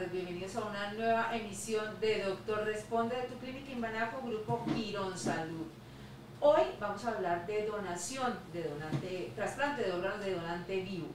tardes, bienvenidos a una nueva emisión de Doctor Responde de tu clínica Imbanaco, Grupo Quirón Salud. Hoy vamos a hablar de donación, trasplante de órganos de donante vivo.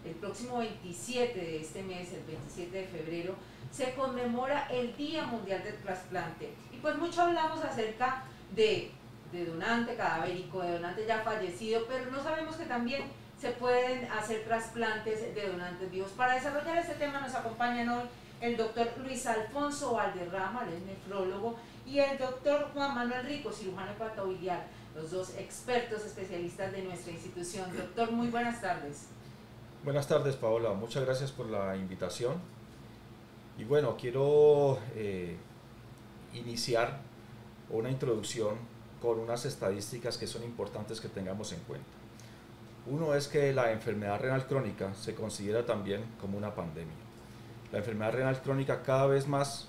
El próximo 27 de este mes, el 27 de febrero, se conmemora el Día Mundial del Trasplante. Y pues mucho hablamos acerca de donante cadavérico, de donante ya fallecido, pero no sabemos que también se pueden hacer trasplantes de donantes vivos. Para desarrollar este tema nos acompañan hoy el doctor Luis Alfonso Valderrama, él es nefrólogo, y el doctor Juan Manuel Rico, cirujano hepatobiliar, los dos expertos especialistas de nuestra institución. Doctor, muy buenas tardes. Buenas tardes, Paola, muchas gracias por la invitación. Y bueno, quiero iniciar una introducción con unas estadísticas que son importantes que tengamos en cuenta. Uno es que la enfermedad renal crónica se considera también como una pandemia. La enfermedad renal crónica cada vez más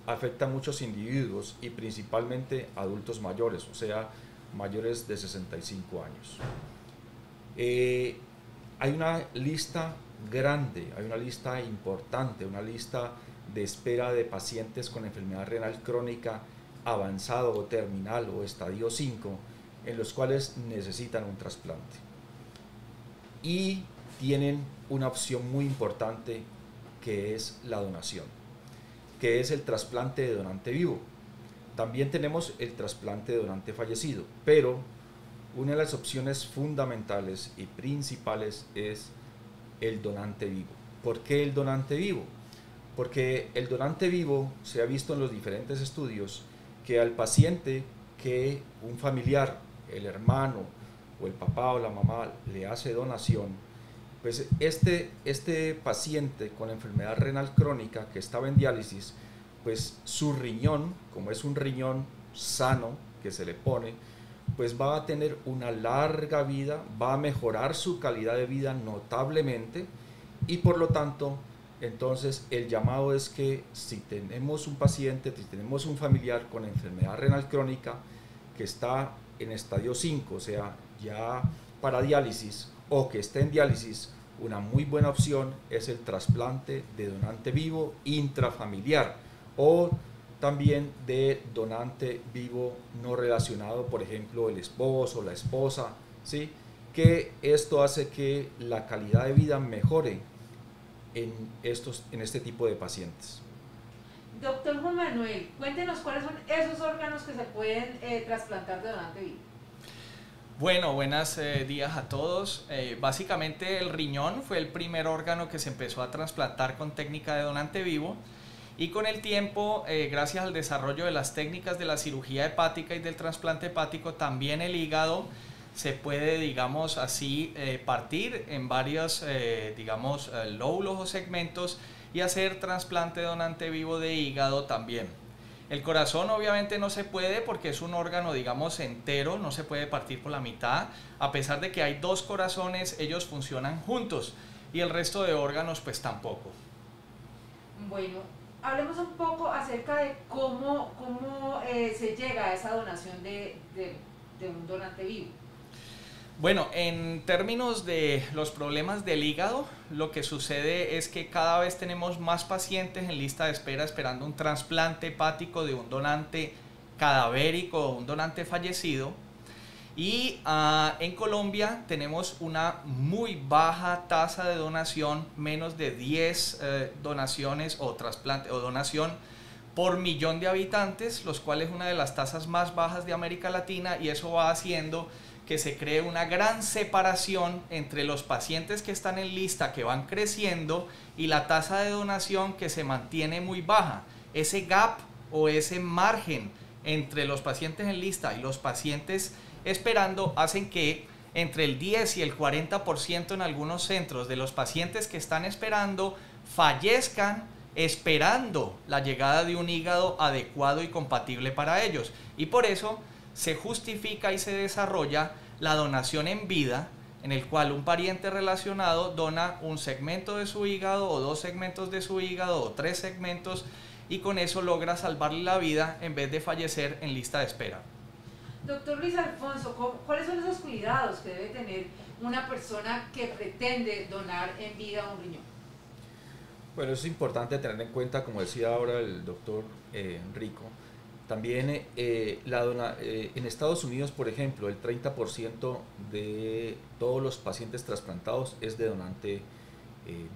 afecta a muchos individuos y principalmente adultos mayores, o sea, mayores de 65 años. Hay una lista grande, hay una lista importante, una lista de espera de pacientes con enfermedad renal crónica avanzado o terminal o estadio 5, en los cuales necesitan un trasplante. Y tienen una opción muy importante que es la donación, que es el trasplante de donante vivo. También tenemos el trasplante de donante fallecido, pero una de las opciones fundamentales y principales es el donante vivo. ¿Por qué el donante vivo? Porque el donante vivo se ha visto en los diferentes estudios que al paciente que un familiar, el hermano o el papá o la mamá le hace donación, pues este paciente con enfermedad renal crónica que estaba en diálisis, pues su riñón, como es un riñón sano que se le pone, pues va a tener una larga vida, va a mejorar su calidad de vida notablemente y por lo tanto, entonces el llamado es que si tenemos un paciente, si tenemos un familiar con enfermedad renal crónica que está en estadio 5, o sea, ya para diálisis o que esté en diálisis, una muy buena opción es el trasplante de donante vivo intrafamiliar o también de donante vivo no relacionado, por ejemplo, el esposo o la esposa, ¿sí? Que esto hace que la calidad de vida mejore en este tipo de pacientes. Doctor Juan Manuel, cuéntenos cuáles son esos órganos que se pueden trasplantar de donante vivo. Bueno, buenos días a todos. Básicamente el riñón fue el primer órgano que se empezó a trasplantar con técnica de donante vivo y con el tiempo, gracias al desarrollo de las técnicas de la cirugía hepática y del trasplante hepático, también el hígado se puede, digamos así, partir en varios, lóbulos o segmentos y hacer trasplante de donante vivo de hígado también. El corazón obviamente no se puede porque es un órgano, digamos, entero, no se puede partir por la mitad. A pesar de que hay dos corazones, ellos funcionan juntos y el resto de órganos pues tampoco. Bueno, hablemos un poco acerca de cómo se llega a esa donación de un donante vivo. Bueno, en términos de los problemas del hígado, lo que sucede es que cada vez tenemos más pacientes en lista de espera esperando un trasplante hepático de un donante cadavérico o un donante fallecido. Y en Colombia tenemos una muy baja tasa de donación, menos de 10 donaciones o trasplante o donación por millón de habitantes, los cuales es una de las tasas más bajas de América Latina, y eso va haciendo que se cree una gran separación entre los pacientes que están en lista, que van creciendo, y la tasa de donación que se mantiene muy baja. Ese gap o ese margen entre los pacientes en lista y los pacientes esperando hacen que entre el 10 y el 40% en algunos centros de los pacientes que están esperando fallezcan esperando la llegada de un hígado adecuado y compatible para ellos. Y por eso se justifica y se desarrolla la donación en vida, en el cual un pariente relacionado dona un segmento de su hígado o 2 segmentos de su hígado o 3 segmentos, y con eso logra salvarle la vida en vez de fallecer en lista de espera. Doctor Luis Alfonso, ¿cuáles son esos cuidados que debe tener una persona que pretende donar en vida un riñón? Bueno, es importante tener en cuenta, como decía ahora el doctor Enrico, también en Estados Unidos, por ejemplo, el 30% de todos los pacientes trasplantados es de donante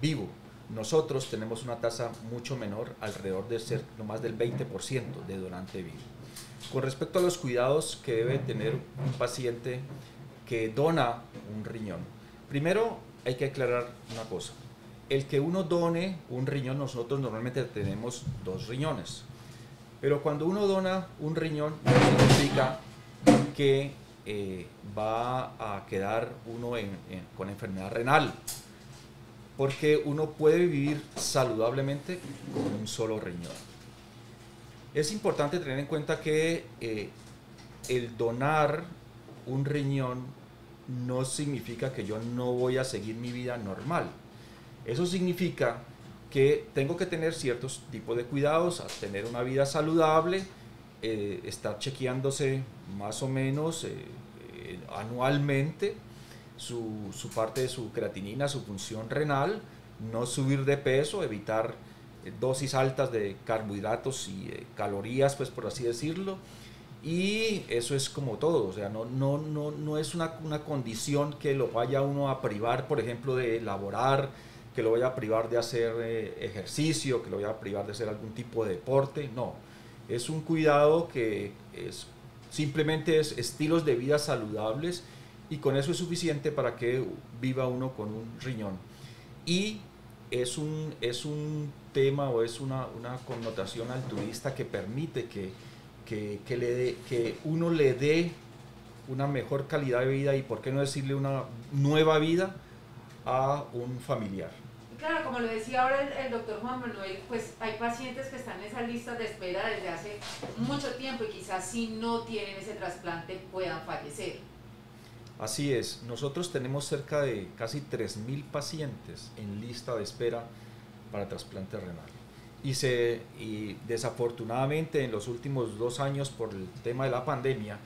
vivo. Nosotros tenemos una tasa mucho menor, alrededor de ser no más del 20% de donante vivo. Con respecto a los cuidados que debe tener un paciente que dona un riñón, primero hay que aclarar una cosa. El que uno done un riñón, nosotros normalmente tenemos 2 riñones, pero cuando uno dona un riñón no significa que va a quedar uno con enfermedad renal, porque uno puede vivir saludablemente con un solo riñón. Es importante tener en cuenta que el donar un riñón no significa que yo no voy a seguir mi vida normal. Eso significa que tengo que tener ciertos tipos de cuidados, tener una vida saludable, estar chequeándose más o menos anualmente su parte de su creatinina, su función renal, no subir de peso, evitar dosis altas de carbohidratos y calorías, pues por así decirlo, y eso es como todo, o sea, no es una condición que lo vaya uno a privar, por ejemplo, de elaborar, que lo vaya a privar de hacer ejercicio, que lo vaya a privar de hacer algún tipo de deporte, no, es un cuidado que simplemente es estilos de vida saludables, y con eso es suficiente para que viva uno con un riñón. Y es un tema o es una connotación altruista que permite que uno le dé una mejor calidad de vida y, por qué no decirle, una nueva vida a un familiar. Claro, como lo decía ahora el doctor Juan Manuel, pues hay pacientes que están en esas listas de espera desde hace mucho tiempo y quizás si no tienen ese trasplante puedan fallecer. Así es, nosotros tenemos cerca de casi 3.000 pacientes en lista de espera para trasplante renal. Y desafortunadamente en los últimos 2 años, por el tema de la pandemia,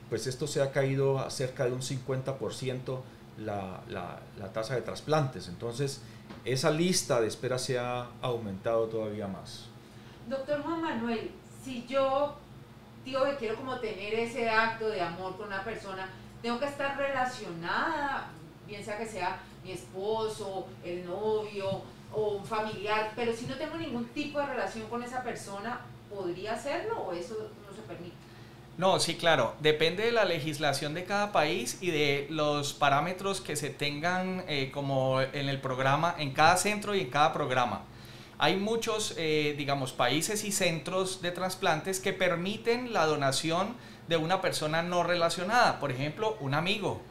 pues esto se ha caído a cerca de un 50% la tasa de trasplantes. Entonces, esa lista de espera se ha aumentado todavía más. Doctor Juan Manuel, si yo digo que quiero como tener ese acto de amor con una persona, tengo que estar relacionada, bien sea que sea mi esposo, el novio o un familiar, pero si no tengo ningún tipo de relación con esa persona, ¿podría hacerlo o eso no se permite? No, sí, claro. Depende de la legislación de cada país y de los parámetros que se tengan como en el programa, en cada centro y en cada programa. Hay muchos, digamos, países y centros de trasplantes que permiten la donación de una persona no relacionada. Por ejemplo, un amigo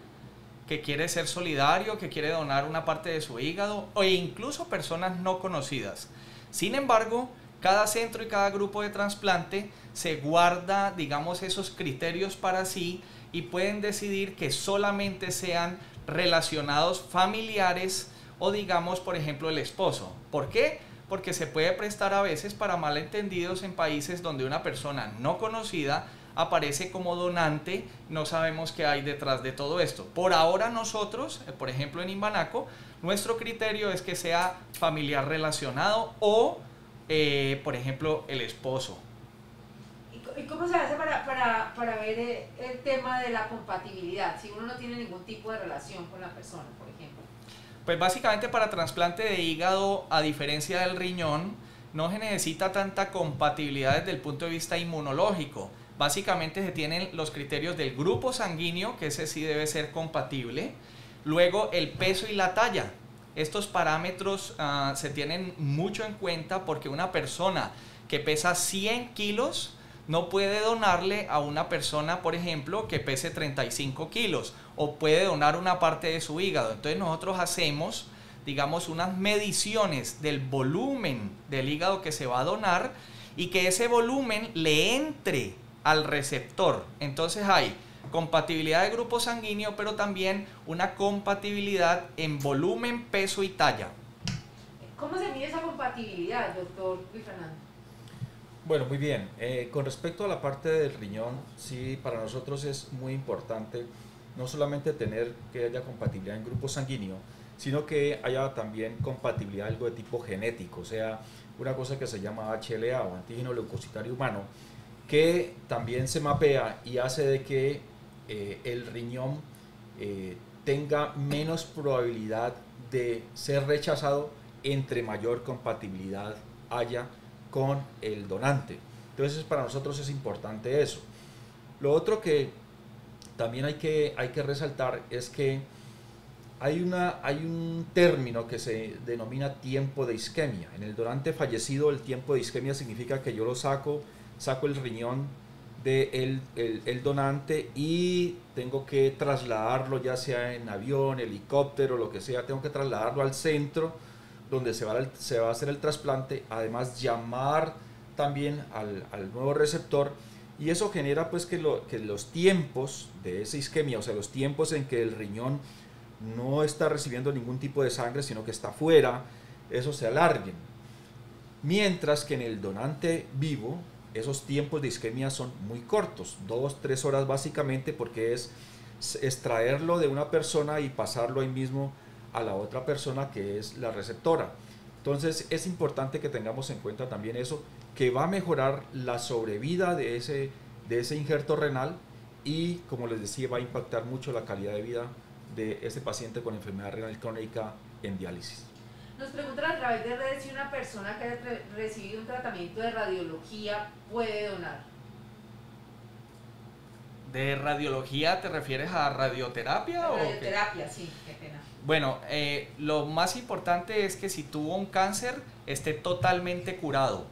que quiere ser solidario, que quiere donar una parte de su hígado, o incluso personas no conocidas. Sin embargo, cada centro y cada grupo de trasplante se guarda, digamos, esos criterios para sí y pueden decidir que solamente sean relacionados familiares o, digamos, por ejemplo, el esposo. ¿Por qué? Porque se puede prestar a veces para malentendidos en países donde una persona no conocida aparece como donante, no sabemos qué hay detrás de todo esto. Por ahora nosotros, por ejemplo en Imbanaco, nuestro criterio es que sea familiar relacionado o, por ejemplo, el esposo. ¿Y cómo se hace para ver el tema de la compatibilidad, si uno no tiene ningún tipo de relación con la persona, por ejemplo? Pues básicamente para trasplante de hígado, a diferencia del riñón, no se necesita tanta compatibilidad desde el punto de vista inmunológico. Básicamente se tienen los criterios del grupo sanguíneo, que ese sí debe ser compatible. Luego el peso y la talla. Estos parámetros se tienen mucho en cuenta porque una persona que pesa 100 kilos no puede donarle a una persona, por ejemplo, que pese 35 kilos o puede donar una parte de su hígado. Entonces nosotros hacemos, digamos, unas mediciones del volumen del hígado que se va a donar y que ese volumen le entre al receptor. Entonces hay compatibilidad de grupo sanguíneo, pero también una compatibilidad en volumen, peso y talla. ¿Cómo se mide esa compatibilidad, doctor Luis Fernando? Bueno, muy bien. Con respecto a la parte del riñón, sí, para nosotros es muy importante no solamente tener que haya compatibilidad en grupo sanguíneo, sino que haya también compatibilidad, algo de tipo genético, o sea, una cosa que se llama HLA o antígeno leucocitario humano, que también se mapea y hace de que el riñón tenga menos probabilidad de ser rechazado entre mayor compatibilidad haya con el donante. Entonces para nosotros es importante eso. Lo otro que también hay que resaltar es que hay un término que se denomina tiempo de isquemia. En el donante fallecido, el tiempo de isquemia significa que yo lo saco el riñón del el donante y tengo que trasladarlo, ya sea en avión, helicóptero, lo que sea, tengo que trasladarlo al centro donde se va a hacer el trasplante, además llamar también al nuevo receptor, y eso genera pues que los tiempos de esa isquemia, o sea, los tiempos en que el riñón no está recibiendo ningún tipo de sangre, sino que está fuera, eso se alarguen. Mientras que en el donante vivo, esos tiempos de isquemia son muy cortos, 2-3 horas básicamente, porque es extraerlo de una persona y pasarlo ahí mismo a la otra persona que es la receptora. Entonces es importante que tengamos en cuenta también eso, que va a mejorar la sobrevida de ese injerto renal y, como les decía, va a impactar mucho la calidad de vida de ese paciente con enfermedad renal crónica en diálisis. Nos preguntan a través de redes si una persona que ha recibido un tratamiento de radiología puede donar. ¿De radiología te refieres a radioterapia? Radioterapia, sí, qué pena. Bueno, lo más importante es que si tuvo un cáncer esté totalmente curado.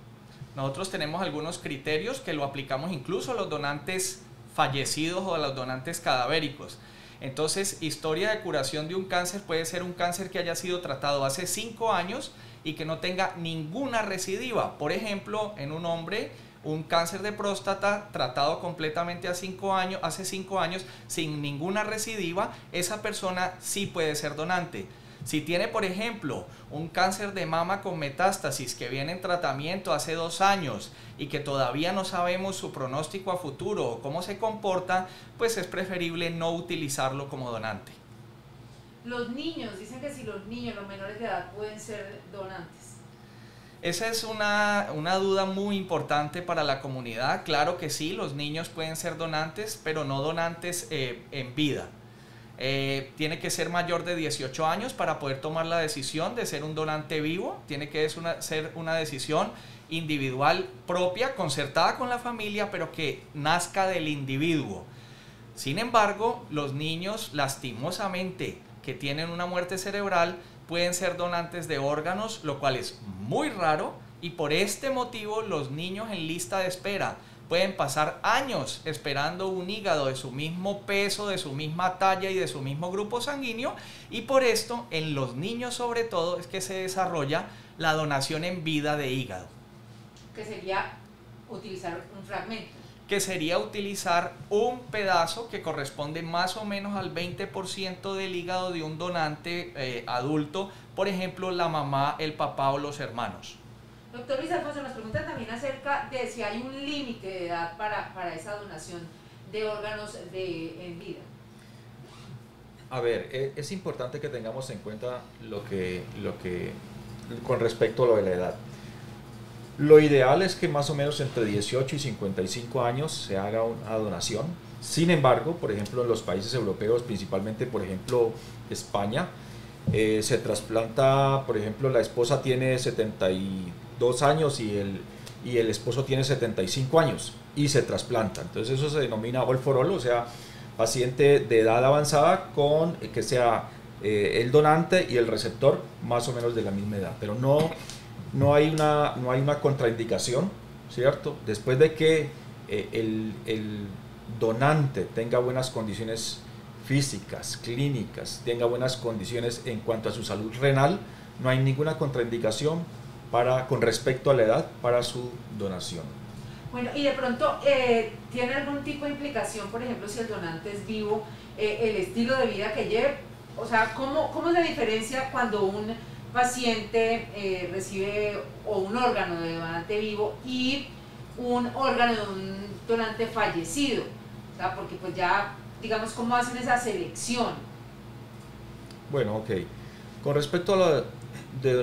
Nosotros tenemos algunos criterios que lo aplicamos incluso a los donantes fallecidos o a los donantes cadavéricos. Entonces, historia de curación de un cáncer puede ser un cáncer que haya sido tratado hace 5 años y que no tenga ninguna recidiva. Por ejemplo, en un hombre, un cáncer de próstata tratado completamente hace 5 años sin ninguna recidiva, esa persona sí puede ser donante. Si tiene, por ejemplo, un cáncer de mama con metástasis que viene en tratamiento hace 2 años y que todavía no sabemos su pronóstico a futuro o cómo se comporta, pues es preferible no utilizarlo como donante. Los niños, dicen que si los niños, los menores de edad, pueden ser donantes. Esa es una duda muy importante para la comunidad. Claro que sí, los niños pueden ser donantes, pero no donantes en vida. Tiene que ser mayor de 18 años para poder tomar la decisión de ser un donante vivo. Tiene que ser una decisión individual propia, concertada con la familia, pero que nazca del individuo. Sin embargo, los niños, lastimosamente, que tienen una muerte cerebral, pueden ser donantes de órganos, lo cual es muy raro, y por este motivo los niños en lista de espera pueden pasar años esperando un hígado de su mismo peso, de su misma talla y de su mismo grupo sanguíneo, y por esto en los niños sobre todo es que se desarrolla la donación en vida de hígado. Que sería utilizar un fragmento. Que sería utilizar un pedazo que corresponde más o menos al 20% del hígado de un donante adulto, por ejemplo la mamá, el papá o los hermanos. Doctor Luis Alfonso, nos preguntan también acerca de si hay un límite de edad para esa donación de órganos en vida. A ver, es importante que tengamos en cuenta con respecto a lo de la edad. Lo ideal es que más o menos entre 18 y 55 años se haga una donación. Sin embargo, por ejemplo, en los países europeos, principalmente por ejemplo España, se trasplanta, por ejemplo, la esposa tiene 72 años y el esposo tiene 75 años y se trasplanta. Entonces eso se denomina all for all, o sea, paciente de edad avanzada con que sea el donante y el receptor más o menos de la misma edad, pero no hay una contraindicación, ¿cierto? Después de que el donante tenga buenas condiciones físicas, clínicas, tenga buenas condiciones en cuanto a su salud renal, no hay ninguna contraindicación con respecto a la edad para su donación. Bueno, y de pronto, ¿tiene algún tipo de implicación, por ejemplo, si el donante es vivo, el estilo de vida que lleve? O sea, ¿cómo es la diferencia cuando un paciente recibe o un órgano de donante vivo y un órgano de un donante fallecido? O sea, porque pues ya, digamos, ¿cómo hacen esa selección? Bueno, ok. Con respecto a lo de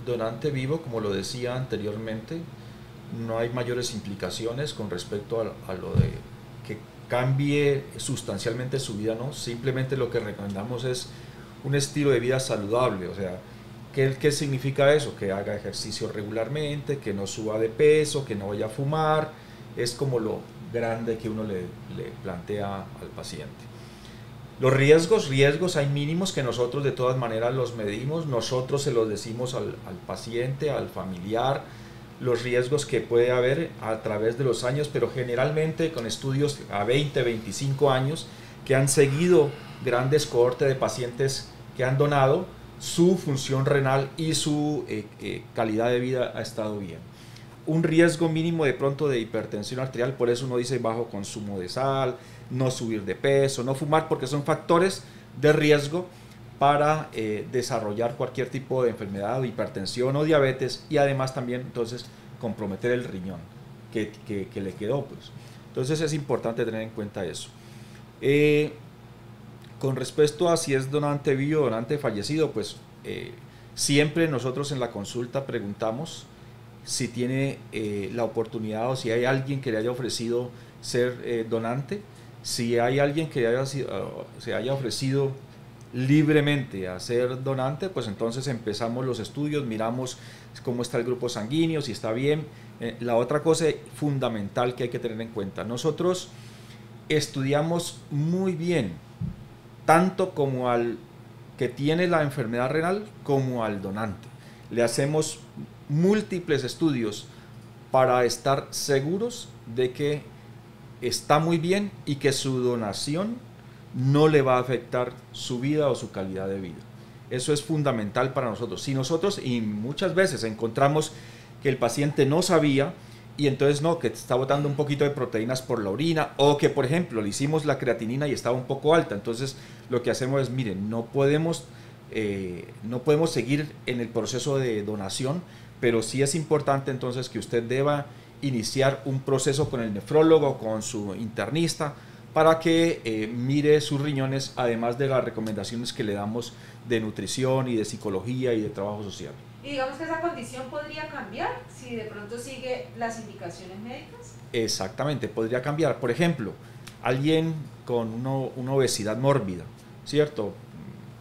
donante vivo, como lo decía anteriormente, no hay mayores implicaciones con respecto a lo de que cambie sustancialmente su vida, ¿no? Simplemente lo que recomendamos es un estilo de vida saludable, o sea, ¿qué significa eso? Que haga ejercicio regularmente, que no suba de peso, que no vaya a fumar, es como lo grande que uno le plantea al paciente. Los riesgos hay mínimos que nosotros de todas maneras los medimos, nosotros se los decimos al paciente, al familiar, los riesgos que puede haber a través de los años, pero generalmente con estudios a 20, 25 años que han seguido grandes cohortes de pacientes que han donado, su función renal y su calidad de vida ha estado bien. Un riesgo mínimo de pronto de hipertensión arterial, por eso uno dice bajo consumo de sal, no subir de peso, no fumar, porque son factores de riesgo para desarrollar cualquier tipo de enfermedad, de hipertensión o diabetes, y además también entonces comprometer el riñón que le quedó, pues. Entonces es importante tener en cuenta eso. Con respecto a si es donante vivo o donante fallecido, pues siempre nosotros en la consulta preguntamos si tiene la oportunidad o si hay alguien que le haya ofrecido ser donante. Si hay alguien que se haya ofrecido libremente a ser donante, pues entonces empezamos los estudios, miramos cómo está el grupo sanguíneo, si está bien. La otra cosa fundamental que hay que tener en cuenta, nosotros estudiamos muy bien tanto como al que tiene la enfermedad renal como al donante. Le hacemos múltiples estudios para estar seguros de que está muy bien y que su donación no le va a afectar su vida o su calidad de vida. Eso es fundamental para nosotros. Si nosotros, y muchas veces encontramos que el paciente no sabía y entonces no, que está botando un poquito de proteínas por la orina, o que por ejemplo le hicimos la creatinina y estaba un poco alta, entonces lo que hacemos es, miren, no podemos seguir en el proceso de donación, pero sí es importante entonces que usted deba iniciar un proceso con el nefrólogo, con su internista, para que mire sus riñones, además de las recomendaciones que le damos de nutrición y de psicología y de trabajo social. Y digamos que esa condición podría cambiar si de pronto sigue las indicaciones médicas. Exactamente, podría cambiar. Por ejemplo, alguien con una obesidad mórbida, ¿cierto?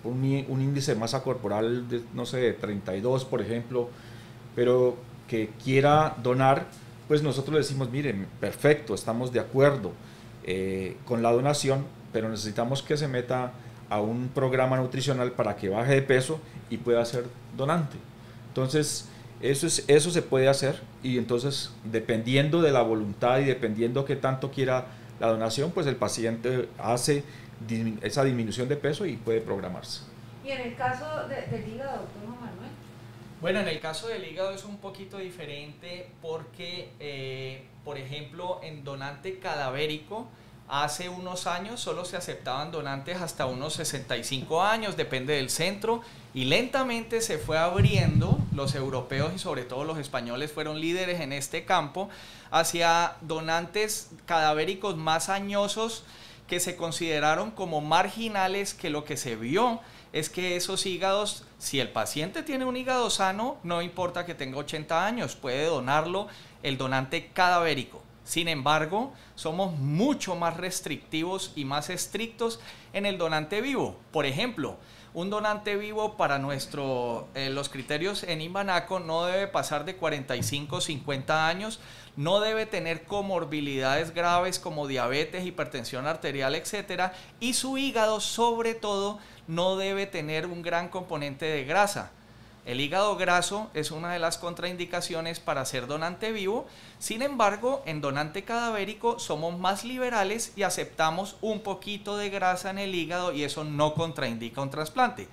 Un índice de masa corporal de, no sé, de 32, por ejemplo, pero que quiera donar, pues nosotros le decimos, miren, perfecto, estamos de acuerdo con la donación, pero necesitamos que se meta a un programa nutricional para que baje de peso y pueda ser donante. Entonces, eso se puede hacer, y entonces, dependiendo de la voluntad y dependiendo qué tanto quiera la donación, pues el paciente hace esa disminución de peso y puede programarse. ¿Y en el caso del hígado, doctor Juan Manuel? Bueno, en el caso del hígado es un poquito diferente porque, por ejemplo, en donante cadavérico, hace unos años solo se aceptaban donantes hasta unos 65 años, depende del centro, y lentamente se fue abriendo, los europeos y sobre todo los españoles fueron líderes en este campo, hacia donantes cadavéricos más añosos que se consideraron como marginales, que lo que se vio es que esos hígados, si el paciente tiene un hígado sano, no importa que tenga 80 años, puede donarlo el donante cadavérico. Sin embargo, somos mucho más restrictivos y más estrictos en el donante vivo. Por ejemplo, un donante vivo para los criterios en Inbanaco no debe pasar de 45 o 50 años, no debe tener comorbilidades graves como diabetes, hipertensión arterial, etc. Y su hígado, sobre todo, no debe tener un gran componente de grasa. El hígado graso es una de las contraindicaciones para ser donante vivo. Sin embargo, en donante cadavérico somos más liberales y aceptamos un poquito de grasa en el hígado, y eso no contraindica un trasplante.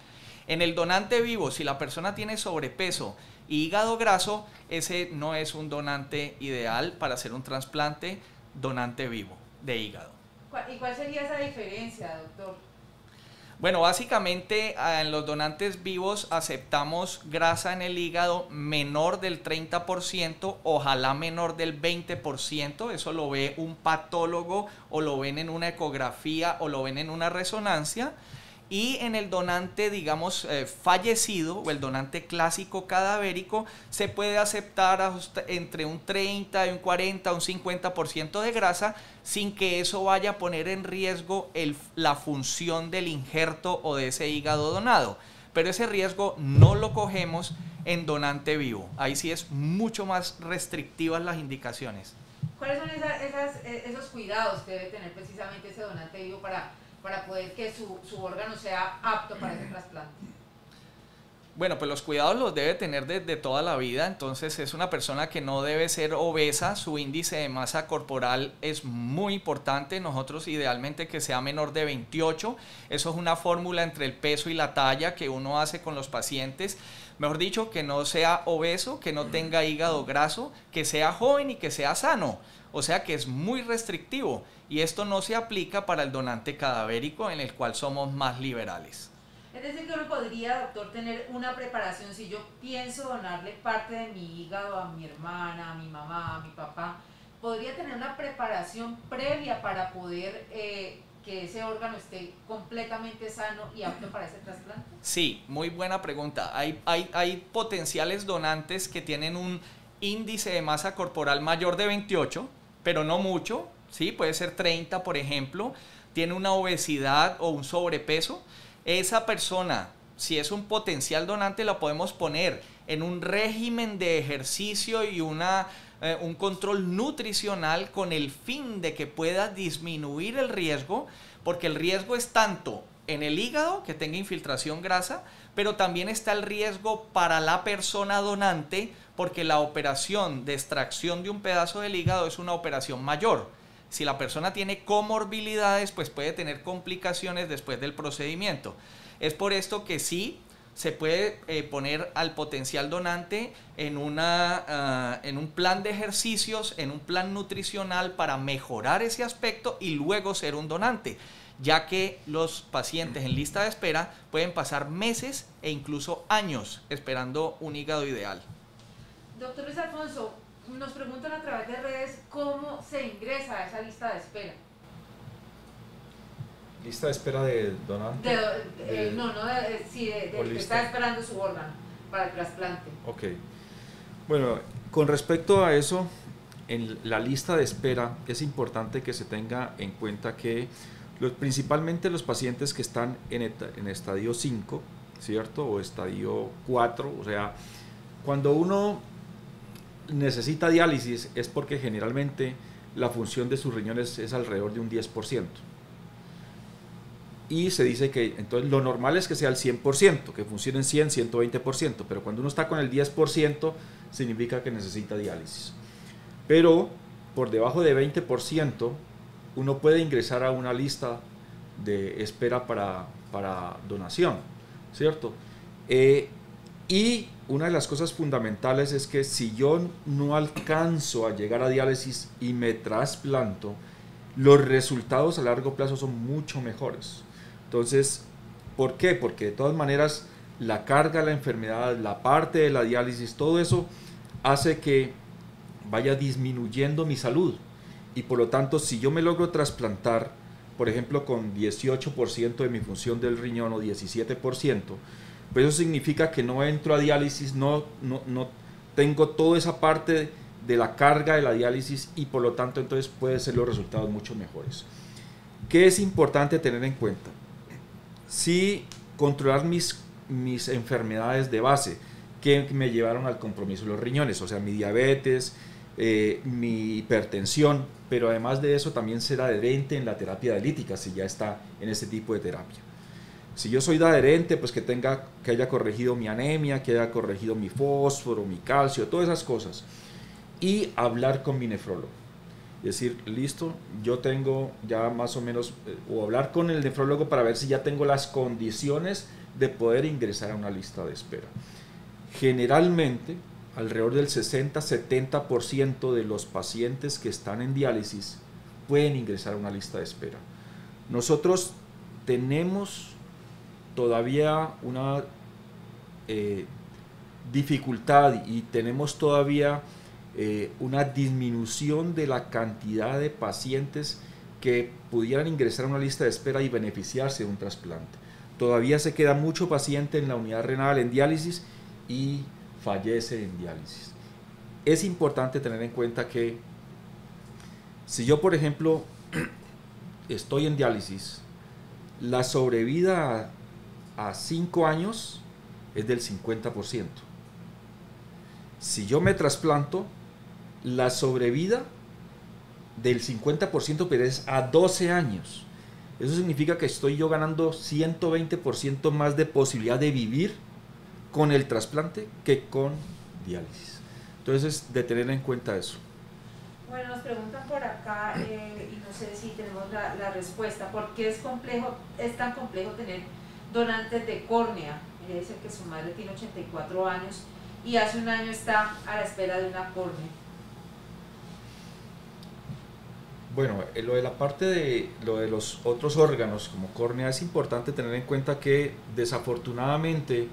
En el donante vivo, si la persona tiene sobrepeso y hígado graso, ese no es un donante ideal para hacer un trasplante donante vivo de hígado. ¿Y cuál sería esa diferencia, doctor? Bueno, básicamente en los donantes vivos aceptamos grasa en el hígado menor del 30%, ojalá menor del 20%, eso lo ve un patólogo o lo ven en una ecografía o lo ven en una resonancia. Y en el donante, digamos, fallecido o el donante clásico cadavérico, se puede aceptar entre un 30, un 40, un 50% de grasa sin que eso vaya a poner en riesgo la función del injerto o de ese hígado donado. Pero ese riesgo no lo cogemos en donante vivo. Ahí sí es mucho más restrictivas las indicaciones. ¿Cuáles son esos cuidados que debe tener precisamente ese donante vivo para poder que su órgano sea apto para ese trasplante? Bueno, pues los cuidados los debe tener desde toda la vida. Entonces es una persona que no debe ser obesa, su índice de masa corporal es muy importante, nosotros idealmente que sea menor de 28, eso es una fórmula entre el peso y la talla que uno hace con los pacientes. Mejor dicho, que no sea obeso, que no tenga hígado graso, que sea joven y que sea sano. O sea que es muy restrictivo y esto no se aplica para el donante cadavérico en el cual somos más liberales. Es decir, que uno podría, doctor, tener una preparación. Si yo pienso donarle parte de mi hígado a mi hermana, a mi mamá, a mi papá, ¿podría tener una preparación previa para poder que ese órgano esté completamente sano y apto para ese trasplante? Sí, muy buena pregunta. Hay potenciales donantes que tienen un índice de masa corporal mayor de 28, pero no mucho, ¿sí? Puede ser 30, por ejemplo, tiene una obesidad o un sobrepeso. Esa persona, si es un potencial donante, la podemos poner en un régimen de ejercicio y un control nutricional con el fin de que pueda disminuir el riesgo, porque el riesgo es tanto en el hígado, que tenga infiltración grasa, pero también está el riesgo para la persona donante, porque la operación de extracción de un pedazo del hígado es una operación mayor. Si la persona tiene comorbilidades, pues puede tener complicaciones después del procedimiento. Es por esto que sí se puede poner al potencial donante en un plan de ejercicios, en un plan nutricional para mejorar ese aspecto y luego ser un donante, ya que los pacientes en lista de espera pueden pasar meses e incluso años esperando un hígado ideal. Doctor Luis Alfonso, nos preguntan a través de redes cómo se ingresa a esa lista de espera. ¿Lista de espera de donante? Que está esperando su órgano para el trasplante. Ok. Bueno, con respecto a eso, en la lista de espera es importante que se tenga en cuenta que principalmente los pacientes que están en estadio 5, ¿cierto? O estadio 4, o sea, cuando uno necesita diálisis es porque generalmente la función de sus riñones es alrededor de un 10%. Y se dice que entonces lo normal es que sea el 100%, que funcionen 100, 120%, pero cuando uno está con el 10% significa que necesita diálisis. Pero por debajo de 20% uno puede ingresar a una lista de espera para donación, ¿cierto? Y una de las cosas fundamentales es que si yo no alcanzo a llegar a diálisis y me trasplanto, los resultados a largo plazo son mucho mejores. Entonces, ¿por qué? Porque de todas maneras la carga de la enfermedad, la parte de la diálisis, todo eso hace que vaya disminuyendo mi salud. Y por lo tanto, si yo me logro trasplantar, por ejemplo, con 18% de mi función del riñón o 17%, pues eso significa que no entro a diálisis, no tengo toda esa parte de la carga de la diálisis y por lo tanto entonces pueden ser los resultados mucho mejores. ¿Qué es importante tener en cuenta? Sí, controlar mis enfermedades de base que me llevaron al compromiso de los riñones, o sea, mi diabetes, mi hipertensión, pero además de eso también ser adherente en la terapia dialítica si ya está en este tipo de terapia. Si yo soy adherente, pues que haya corregido mi anemia, que haya corregido mi fósforo, mi calcio, todas esas cosas. Y hablar con mi nefrólogo. Es decir, listo, yo tengo ya más o menos, o hablar con el nefrólogo para ver si ya tengo las condiciones de poder ingresar a una lista de espera. Generalmente, alrededor del 60-70% de los pacientes que están en diálisis pueden ingresar a una lista de espera. Nosotros tenemos todavía una dificultad y tenemos todavía una disminución de la cantidad de pacientes que pudieran ingresar a una lista de espera y beneficiarse de un trasplante. todavía se queda mucho paciente en la unidad renal en diálisis y fallece en diálisis. Es importante tener en cuenta que si yo, por ejemplo, estoy en diálisis, la sobrevida a 5 años es del 50%. Si yo me trasplanto, la sobrevida del 50% pero es a 12 años. Eso significa que estoy yo ganando 120% más de posibilidad de vivir con el trasplante que con diálisis. Entonces, de tener en cuenta eso. Bueno, nos preguntan por acá, y no sé si tenemos la respuesta, ¿por qué es tan complejo tener donantes de córnea? Dice que su madre tiene 84 años y hace un año está a la espera de una córnea. Bueno, lo de los otros órganos como córnea, es importante tener en cuenta que desafortunadamente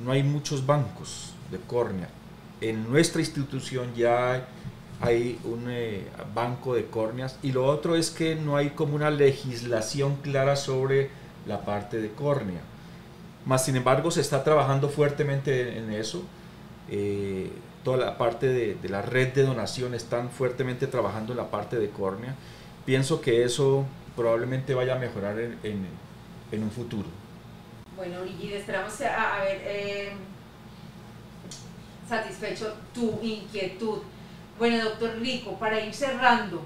no hay muchos bancos de córnea. En nuestra institución ya hay un banco de córneas, y lo otro es que no hay como una legislación clara sobre la parte de córnea. Más sin embargo, se está trabajando fuertemente en eso. Toda la parte de la red de donación están fuertemente trabajando en la parte de córnea. Pienso que eso probablemente vaya a mejorar en un futuro. Bueno, Brigida, esperamos a ver satisfecho tu inquietud. Bueno, doctor Rico, para ir cerrando,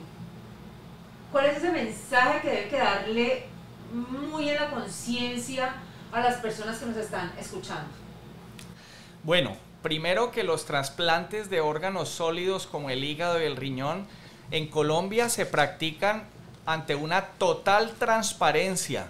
¿cuál es ese mensaje que debe quedarle muy en la conciencia a las personas que nos están escuchando? Bueno, primero que los trasplantes de órganos sólidos como el hígado y el riñón en Colombia se practican ante una total transparencia.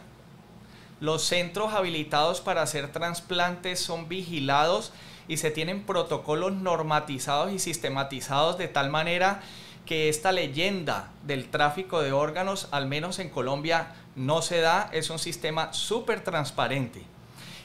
Los centros habilitados para hacer trasplantes son vigilados y se tienen protocolos normatizados y sistematizados de tal manera que esta leyenda del tráfico de órganos, al menos en Colombia, no se da. Es un sistema súper transparente.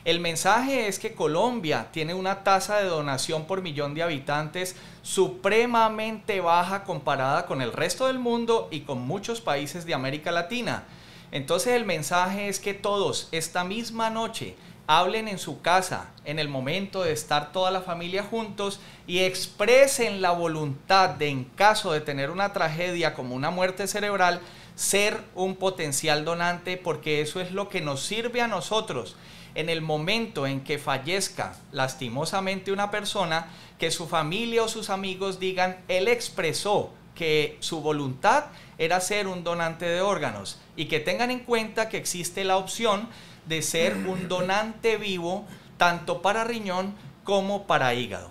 El mensaje es que Colombia tiene una tasa de donación por millón de habitantes supremamente baja comparada con el resto del mundo y con muchos países de América Latina. Entonces el mensaje es que todos esta misma noche hablen en su casa en el momento de estar toda la familia juntos y expresen la voluntad de, en caso de tener una tragedia como una muerte cerebral, ser un potencial donante, porque eso es lo que nos sirve a nosotros en el momento en que fallezca lastimosamente una persona, que su familia o sus amigos digan: él expresó que su voluntad era ser un donante de órganos, y que tengan en cuenta que existe la opción de ser un donante vivo tanto para riñón como para hígado.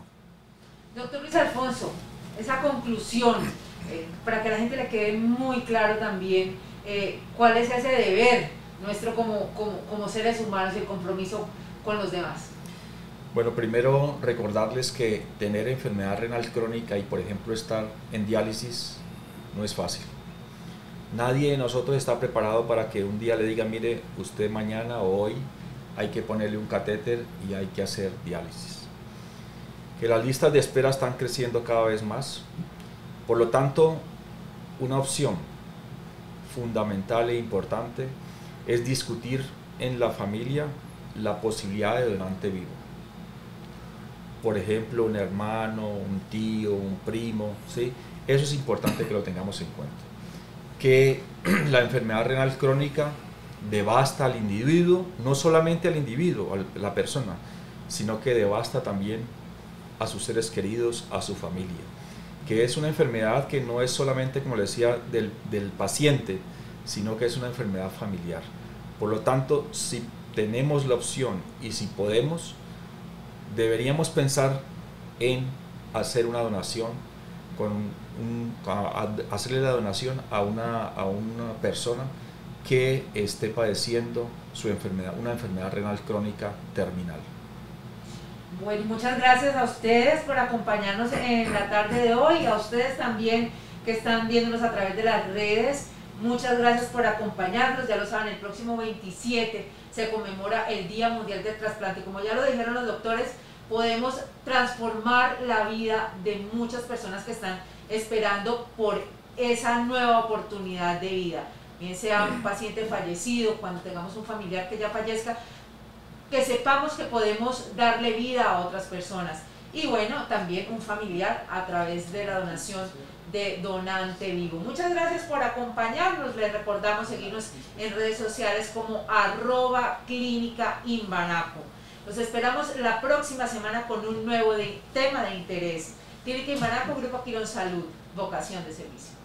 Doctor Luis Alfonso, esa conclusión, para que a la gente le quede muy claro también cuál es ese deber nuestro como seres humanos y el compromiso con los demás. Bueno, primero recordarles que tener enfermedad renal crónica y, por ejemplo, estar en diálisis no es fácil. Nadie de nosotros está preparado para que un día le digan: mire, usted mañana o hoy hay que ponerle un catéter y hay que hacer diálisis. Que las listas de espera están creciendo cada vez más. Por lo tanto, una opción fundamental e importante es discutir en la familia la posibilidad de donante vivo. Por ejemplo, un hermano, un tío, un primo, ¿sí? Eso es importante que lo tengamos en cuenta. Que la enfermedad renal crónica devasta al individuo, no solamente al individuo, a la persona, sino que devasta también a sus seres queridos, a su familia. Que es una enfermedad que no es solamente, como le decía, del paciente, sino que es una enfermedad familiar. Por lo tanto, si tenemos la opción y si podemos, deberíamos pensar en hacer una donación, hacerle la donación a una persona que esté padeciendo una enfermedad renal crónica terminal. Bueno, muchas gracias a ustedes por acompañarnos en la tarde de hoy, a ustedes también que están viéndonos a través de las redes. Muchas gracias por acompañarnos. Ya lo saben, el próximo 27 se conmemora el Día Mundial del Trasplante. Como ya lo dijeron los doctores, podemos transformar la vida de muchas personas que están esperando por esa nueva oportunidad de vida. Bien sea un paciente fallecido, cuando tengamos un familiar que ya fallezca, que sepamos que podemos darle vida a otras personas. Y bueno, también un familiar a través de la donación de Donante Vivo. Muchas gracias por acompañarnos. Les recordamos seguirnos en redes sociales como @Clínica Imbanaco. Los esperamos la próxima semana con un nuevo tema de interés. Clínica Imbanaco, Grupo Quirón Salud, vocación de servicio.